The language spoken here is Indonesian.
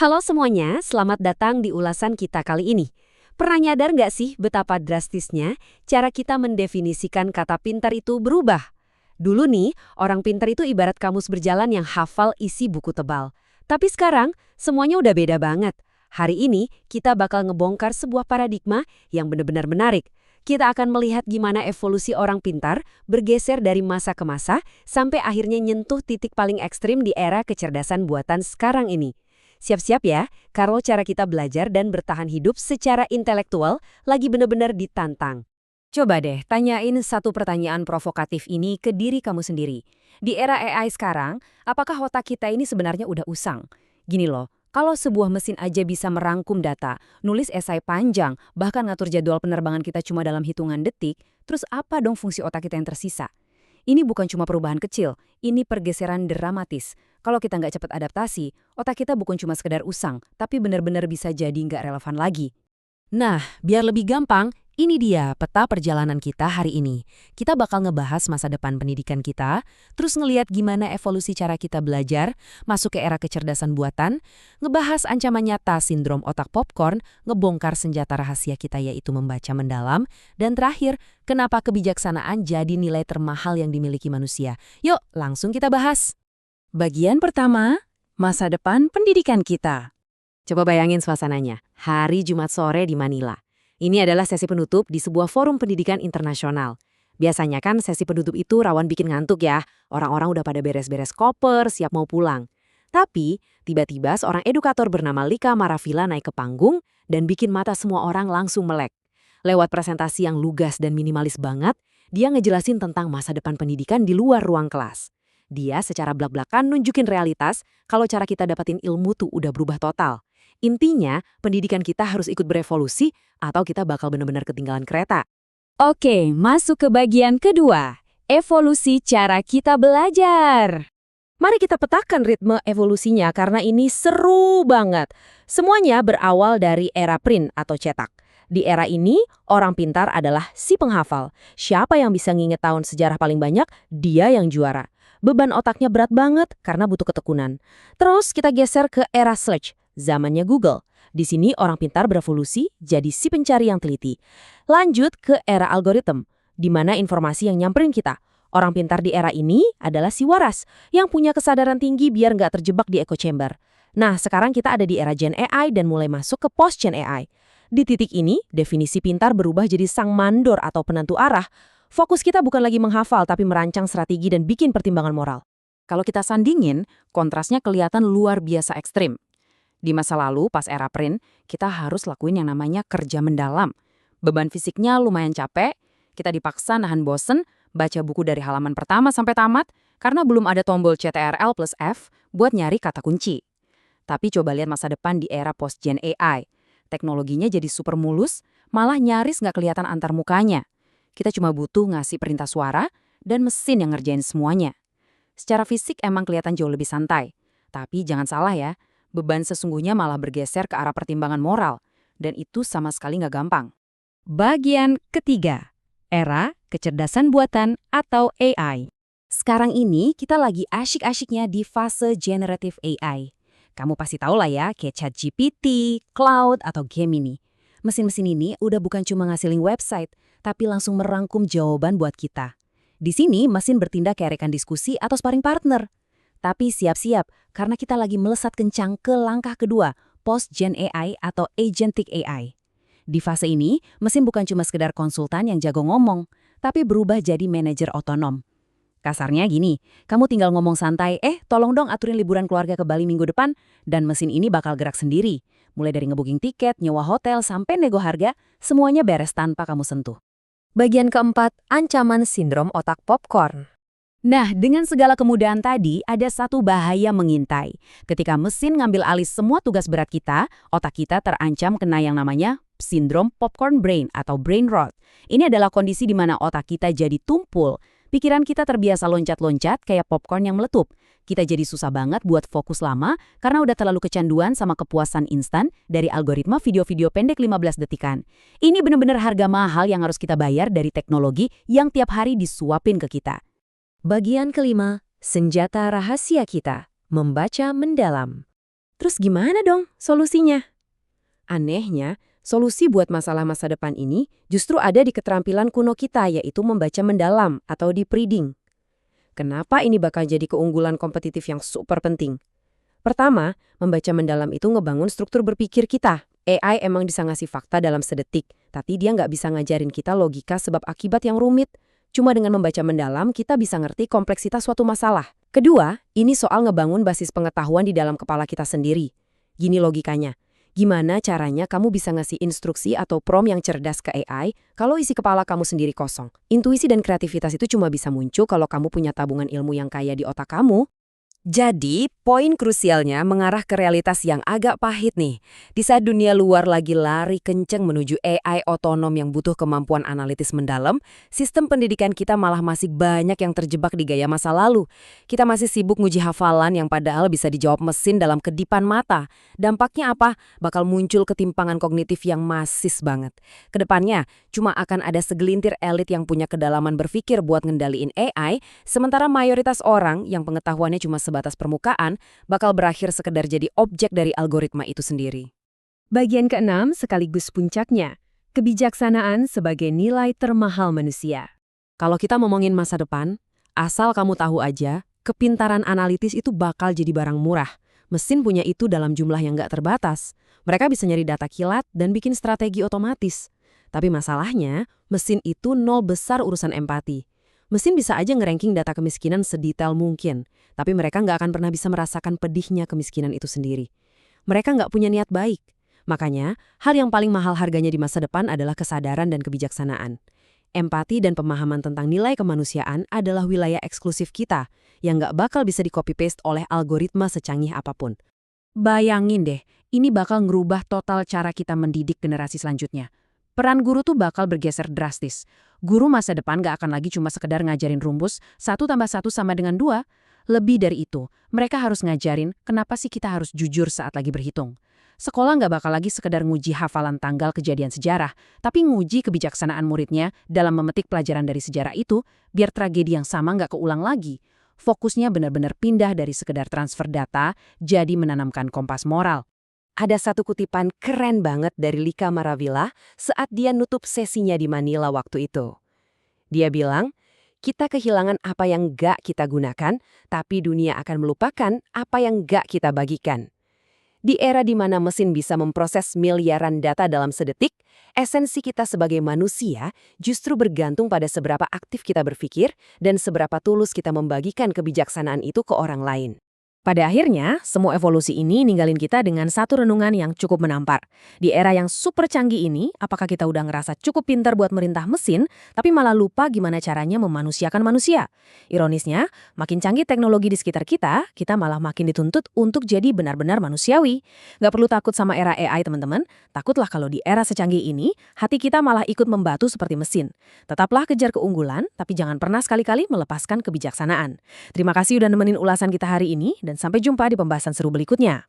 Halo semuanya, selamat datang di ulasan kita kali ini. Pernah nyadar nggak sih betapa drastisnya cara kita mendefinisikan kata pintar itu berubah? Dulu nih, orang pintar itu ibarat kamus berjalan yang hafal isi buku tebal. Tapi sekarang, semuanya udah beda banget. Hari ini, kita bakal ngebongkar sebuah paradigma yang benar-benar menarik. Kita akan melihat gimana evolusi orang pintar bergeser dari masa ke masa sampai akhirnya nyentuh titik paling ekstrim di era kecerdasan buatan sekarang ini. Siap-siap ya, kalau cara kita belajar dan bertahan hidup secara intelektual lagi benar-benar ditantang. Coba deh, tanyain satu pertanyaan provokatif ini ke diri kamu sendiri. Di era AI sekarang, apakah otak kita ini sebenarnya udah usang? Gini loh, kalau sebuah mesin aja bisa merangkum data, nulis esai panjang, bahkan ngatur jadwal penerbangan kita cuma dalam hitungan detik, terus apa dong fungsi otak kita yang tersisa? Ini bukan cuma perubahan kecil, ini pergeseran dramatis. Kalau kita nggak cepat adaptasi, otak kita bukan cuma sekedar usang, tapi benar-benar bisa jadi nggak relevan lagi. Nah, biar lebih gampang, ini dia peta perjalanan kita hari ini. Kita bakal ngebahas masa depan pendidikan kita, terus ngeliat gimana evolusi cara kita belajar, masuk ke era kecerdasan buatan, ngebahas ancaman nyata sindrom otak popcorn, ngebongkar senjata rahasia kita yaitu membaca mendalam, dan terakhir, kenapa kebijaksanaan jadi nilai termahal yang dimiliki manusia. Yuk, langsung kita bahas. Bagian pertama, masa depan pendidikan kita. Coba bayangin suasananya, hari Jumat sore di Manila. Ini adalah sesi penutup di sebuah forum pendidikan internasional. Biasanya kan sesi penutup itu rawan bikin ngantuk ya, orang-orang udah pada beres-beres koper, siap mau pulang. Tapi, tiba-tiba seorang edukator bernama Lika Maravilla naik ke panggung dan bikin mata semua orang langsung melek. Lewat presentasi yang lugas dan minimalis banget, dia ngejelasin tentang masa depan pendidikan di luar ruang kelas. Dia secara blak-blakan nunjukin realitas kalau cara kita dapatin ilmu tuh udah berubah total. Intinya, pendidikan kita harus ikut berevolusi atau kita bakal benar-benar ketinggalan kereta. Oke, masuk ke bagian kedua. Evolusi cara kita belajar. Mari kita petakan ritme evolusinya karena ini seru banget. Semuanya berawal dari era print atau cetak. Di era ini, orang pintar adalah si penghafal. Siapa yang bisa nginget tahun sejarah paling banyak, dia yang juara. Beban otaknya berat banget karena butuh ketekunan. Terus kita geser ke era search. Zamannya Google. Di sini orang pintar berevolusi jadi si pencari yang teliti. Lanjut ke era algoritma, di mana informasi yang nyamperin kita. Orang pintar di era ini adalah si waras, yang punya kesadaran tinggi biar nggak terjebak di echo chamber. Nah, sekarang kita ada di era Gen AI dan mulai masuk ke post-Gen AI. Di titik ini, definisi pintar berubah jadi sang mandor atau penentu arah. Fokus kita bukan lagi menghafal, tapi merancang strategi dan bikin pertimbangan moral. Kalau kita sandingin, kontrasnya kelihatan luar biasa ekstrim. Di masa lalu, pas era print, kita harus lakuin yang namanya kerja mendalam. Beban fisiknya lumayan capek, kita dipaksa nahan bosen, baca buku dari halaman pertama sampai tamat, karena belum ada tombol Ctrl+F buat nyari kata kunci. Tapi coba lihat masa depan di era post-Gen AI. Teknologinya jadi super mulus, malah nyaris nggak kelihatan antar mukanya. Kita cuma butuh ngasih perintah suara, dan mesin yang ngerjain semuanya. Secara fisik emang kelihatan jauh lebih santai. Tapi jangan salah ya, beban sesungguhnya malah bergeser ke arah pertimbangan moral, dan itu sama sekali nggak gampang. Bagian ketiga, era kecerdasan buatan atau AI. Sekarang ini kita lagi asyik-asyiknya di fase generative AI. Kamu pasti tahu lah ya, kayak ChatGPT, Cloud, atau Gemini. Mesin-mesin ini udah bukan cuma ngasilin website, tapi langsung merangkum jawaban buat kita. Di sini mesin bertindak kayak rekan diskusi atau sparring partner. Tapi siap-siap, karena kita lagi melesat kencang ke langkah kedua, post-Gen AI atau agentic AI. Di fase ini, mesin bukan cuma sekedar konsultan yang jago ngomong, tapi berubah jadi manajer otonom. Kasarnya gini, kamu tinggal ngomong santai, tolong dong aturin liburan keluarga ke Bali minggu depan, dan mesin ini bakal gerak sendiri. Mulai dari ngebooking tiket, nyewa hotel, sampai nego harga, semuanya beres tanpa kamu sentuh. Bagian keempat, ancaman sindrom otak popcorn. Nah, dengan segala kemudahan tadi, ada satu bahaya mengintai. Ketika mesin ngambil alih semua tugas berat kita, otak kita terancam kena yang namanya sindrom popcorn brain atau brain rot. Ini adalah kondisi di mana otak kita jadi tumpul. Pikiran kita terbiasa loncat-loncat kayak popcorn yang meletup. Kita jadi susah banget buat fokus lama karena udah terlalu kecanduan sama kepuasan instan dari algoritma video-video pendek 15 detikan. Ini benar-benar harga mahal yang harus kita bayar dari teknologi yang tiap hari disuapin ke kita. Bagian kelima, senjata rahasia kita, membaca mendalam. Terus gimana dong solusinya? Anehnya, solusi buat masalah masa depan ini justru ada di keterampilan kuno kita, yaitu membaca mendalam atau deep reading. Kenapa ini bakal jadi keunggulan kompetitif yang super penting? Pertama, membaca mendalam itu ngebangun struktur berpikir kita. AI emang bisa ngasih fakta dalam sedetik, tapi dia nggak bisa ngajarin kita logika sebab akibat yang rumit. Cuma dengan membaca mendalam, kita bisa ngerti kompleksitas suatu masalah. Kedua, ini soal ngebangun basis pengetahuan di dalam kepala kita sendiri. Gini logikanya. Gimana caranya kamu bisa ngasih instruksi atau prompt yang cerdas ke AI kalau isi kepala kamu sendiri kosong? Intuisi dan kreativitas itu cuma bisa muncul kalau kamu punya tabungan ilmu yang kaya di otak kamu. Jadi, poin krusialnya mengarah ke realitas yang agak pahit nih. Di saat dunia luar lagi lari kenceng menuju AI otonom yang butuh kemampuan analitis mendalam, sistem pendidikan kita malah masih banyak yang terjebak di gaya masa lalu. Kita masih sibuk nguji hafalan yang padahal bisa dijawab mesin dalam kedipan mata. Dampaknya apa? Bakal muncul ketimpangan kognitif yang masis banget. Kedepannya, cuma akan ada segelintir elit yang punya kedalaman berpikir buat ngendaliin AI, sementara mayoritas orang yang pengetahuannya cuma sebatas permukaan bakal berakhir sekedar jadi objek dari algoritma itu sendiri. Bagian keenam sekaligus puncaknya, kebijaksanaan sebagai nilai termahal manusia. Kalau kita ngomongin masa depan, asal kamu tahu aja, kepintaran analitis itu bakal jadi barang murah. Mesin punya itu dalam jumlah yang nggak terbatas. Mereka bisa nyari data kilat dan bikin strategi otomatis. Tapi masalahnya, mesin itu nol besar urusan empati. Mesin bisa aja ngeranking data kemiskinan sedetail mungkin, tapi mereka nggak akan pernah bisa merasakan pedihnya kemiskinan itu sendiri. Mereka nggak punya niat baik. Makanya, hal yang paling mahal harganya di masa depan adalah kesadaran dan kebijaksanaan. Empati dan pemahaman tentang nilai kemanusiaan adalah wilayah eksklusif kita, yang nggak bakal bisa di-copy-paste oleh algoritma secanggih apapun. Bayangin deh, ini bakal ngerubah total cara kita mendidik generasi selanjutnya. Peran guru tuh bakal bergeser drastis. Guru masa depan gak akan lagi cuma sekedar ngajarin rumus 1+1 sama dengan 2. Lebih dari itu, mereka harus ngajarin kenapa sih kita harus jujur saat lagi berhitung. Sekolah gak bakal lagi sekedar nguji hafalan tanggal kejadian sejarah, tapi nguji kebijaksanaan muridnya dalam memetik pelajaran dari sejarah itu, biar tragedi yang sama gak keulang lagi. Fokusnya benar-benar pindah dari sekedar transfer data, jadi menanamkan kompas moral. Ada satu kutipan keren banget dari Lika Maravilla saat dia nutup sesinya di Manila waktu itu. Dia bilang, kita kehilangan apa yang gak kita gunakan, tapi dunia akan melupakan apa yang gak kita bagikan. Di era di mana mesin bisa memproses miliaran data dalam sedetik, esensi kita sebagai manusia justru bergantung pada seberapa aktif kita berpikir dan seberapa tulus kita membagikan kebijaksanaan itu ke orang lain. Pada akhirnya, semua evolusi ini ninggalin kita dengan satu renungan yang cukup menampar. Di era yang super canggih ini, apakah kita udah ngerasa cukup pintar buat merintah mesin, tapi malah lupa gimana caranya memanusiakan manusia? Ironisnya, makin canggih teknologi di sekitar kita, kita malah makin dituntut untuk jadi benar-benar manusiawi. Nggak perlu takut sama era AI, teman-teman. Takutlah kalau di era secanggih ini, hati kita malah ikut membatu seperti mesin. Tetaplah kejar keunggulan, tapi jangan pernah sekali-kali melepaskan kebijaksanaan. Terima kasih udah nemenin ulasan kita hari ini, dan sampai jumpa di pembahasan seru berikutnya.